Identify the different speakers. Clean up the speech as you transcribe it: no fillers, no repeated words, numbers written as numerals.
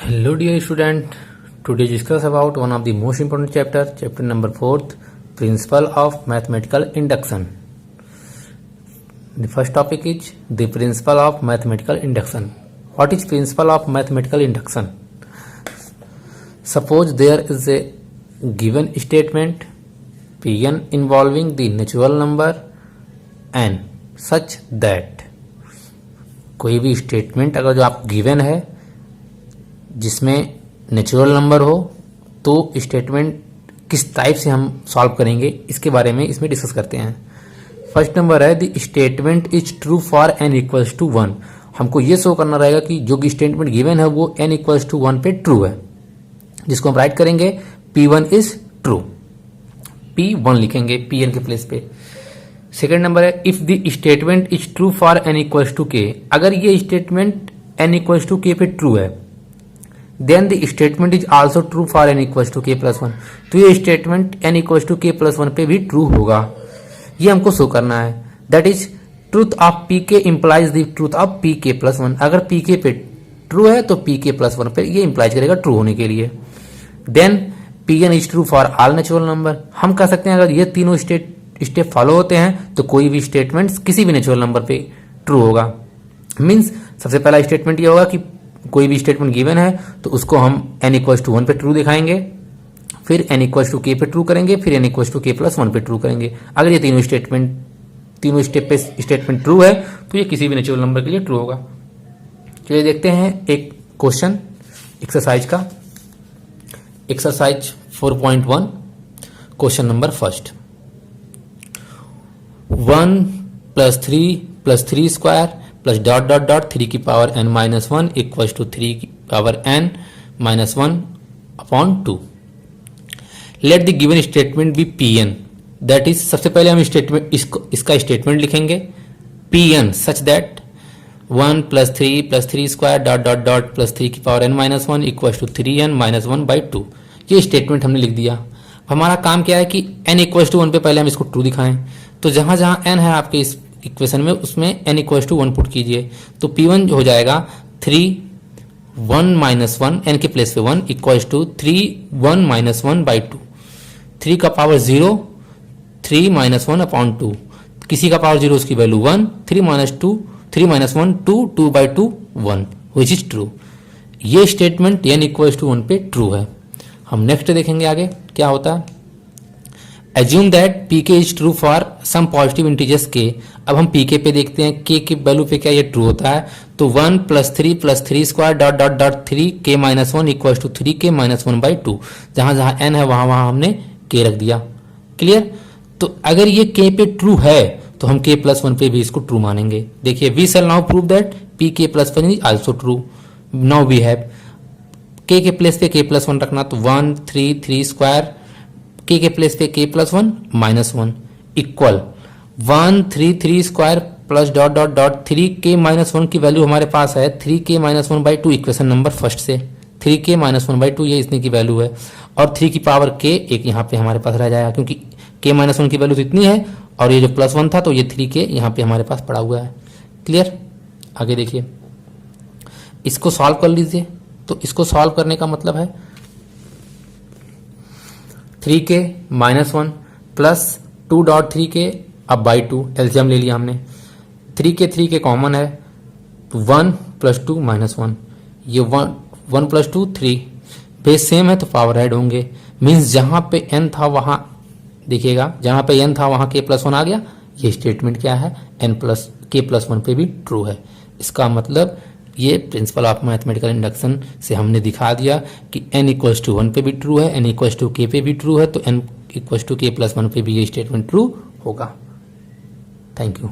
Speaker 1: Hello dear student, today discuss about one of the most important chapter number 4th, principle of mathematical induction. The first topic is the principle of mathematical induction. What is principle of mathematical induction? Suppose there is a given statement Pn involving the natural number n such that कोई भी statement अगर जो आप given है जिसमें natural number हो तो statement किस टाइप से हम सॉल्व करेंगे इसके बारे में इसमें डिस्कस करते हैं। फर्स्ट नंबर है the statement is true for n equals to 1। हमको ये शो करना रहेगा कि जो कि स्टेटमेंट गिवन है वो n इक्वल्स टू 1 पे ट्रू है, जिसको हम राइट करेंगे P1 इज ट्रू, P1 लिखेंगे Pn के प्लेस पे। सेकेंड नंबर है if the statement is true for n equals to k। अगर ये statement n equals to k पे ट्रू है then the statement is also true for n equals to k plus 1। तो ये statement n equals to k plus 1 पे भी true होगा, ये हमको शो करना है। That is truth of pk implies the truth of pk plus 1। अगर pk पे ट्रू है तो pk प्लस 1 पे ये इंप्लाइज करेगा ट्रू होने के लिए। Then pn is true for all natural number. हम कह सकते हैं अगर ये तीनों स्टेप फॉलो होते हैं तो कोई भी स्टेटमेंट किसी भी नेचुरल नंबर पे ट्रू होगा। मीन्स सबसे पहला स्टेटमेंट ये होगा कि कोई भी स्टेटमेंट गिवन है तो उसको हम n इक्वल्स टू 1 पे ट्रू दिखाएंगे, फिर n इक्वल्स टू k पे ट्रू करेंगे, फिर n equals to k plus 1 पे ट्रू करेंगे। अगर ये तीनों स्टेप पे स्टेटमेंट ट्रू है तो ये किसी भी नेचुरल नंबर के लिए ट्रू होगा। चलिए देखते हैं एक क्वेश्चन एक्सरसाइज का। Exercise 4.1 question number first. 1 plus 3 square plus dot dot dot 3 की power n minus 1 equals to 3 की power n minus 1 upon 2। Let the given statement be Pn। That is सबसे पहले हम स्टेटमेंट इसका स्टेटमेंट लिखेंगे Pn such that 1 plus 3 square dot dot dot plus 3 की power n minus 1 equals to 3n minus 1 by 2। ये statement हमने लिख दिया। हमारा काम क्या है कि n इक्वल्स टू 1 पे पहले हम इसको ट्रू दिखाएं। तो जहां जहां n है आपके इस इक्वेशन में उसमें n इक्वल्स टू 1 पुट कीजिए। तो P1 हो जाएगा 3 1 माइनस 1 n के प्लेस पे 1 इक्वल्स टू 3 1 माइनस 1 बाई 2। 3 का पावर 0 3 माइनस 1 अपॉन 2, किसी का पावर 0 उसकी value 1, 3 minus 1 2 2 by 2 1 which is true. ये स्टेटमेंट n इक्वल्स टू 1 पे ट्रू है। हम नेक्स्ट देखेंगे आगे क्या होता है। Assume that pk is true for some positive integers k। अब हम pk पे देखते हैं k की वैल्यू पे क्या ये ट्रू होता है। तो 1 plus 3 square dot dot dot 3 k minus 1 equals to 3 k minus 1 by 2। जहां जहां n है वहां वहां हमने k रख दिया। क्लियर। तो अगर ये k पे ट्रू है तो हम k प्लस 1 पे भी इसको ट्रू मानेंगे। देखिए we shall now prove that pk plus 1 is also true. Now we have k के प्लेस पे k प्लस 1 रखना, तो 1 3 स्क्वायर k के प्लेस पे k plus 1 minus 1 equal 1 3 square plus dot dot dot 3k minus 1 की value हमारे पास है 3k minus 1 by 2 equation number first से। 3k माइनस 1 बाई 2 ये इतनी की वैल्यू है और 3 की पावर k एक यहाँ पे हमारे पास रह जाएगा क्योंकि k माइनस 1 की वैल्यू तो इतनी है और ये जो प्लस 1 था तो ये 3k यहाँ पे हमारे पास पड़ा हुआ है। क्लियर। आगे देखिए इसको सॉल्व कर लीजिए। तो इसको सॉल्व करने का मतलब है 3k minus 1 plus 2 dot 3k अब बाई 2 एलसीएम ले लिया हमने। 3k कॉमन है 1 प्लस 2 माइनस 1, ये 1 प्लस 2 3 बेस सेम है तो पावर ऐड होंगे। मीन्स जहां पे n था वहां देखिएगा, जहां पे n था वहां k प्लस 1 आ गया। ये स्टेटमेंट क्या है n प्लस k प्लस 1 पे भी ट्रू है। इसका मतलब ये प्रिंसिपल ऑफ मैथमेटिकल इंडक्शन से हमने दिखा दिया कि n इक्वल्स टू 1 पे भी ट्रू है, n इक्वल्स टू k पे भी ट्रू है, तो n equals to k plus 1 पे भी ये स्टेटमेंट ट्रू होगा। Thank you.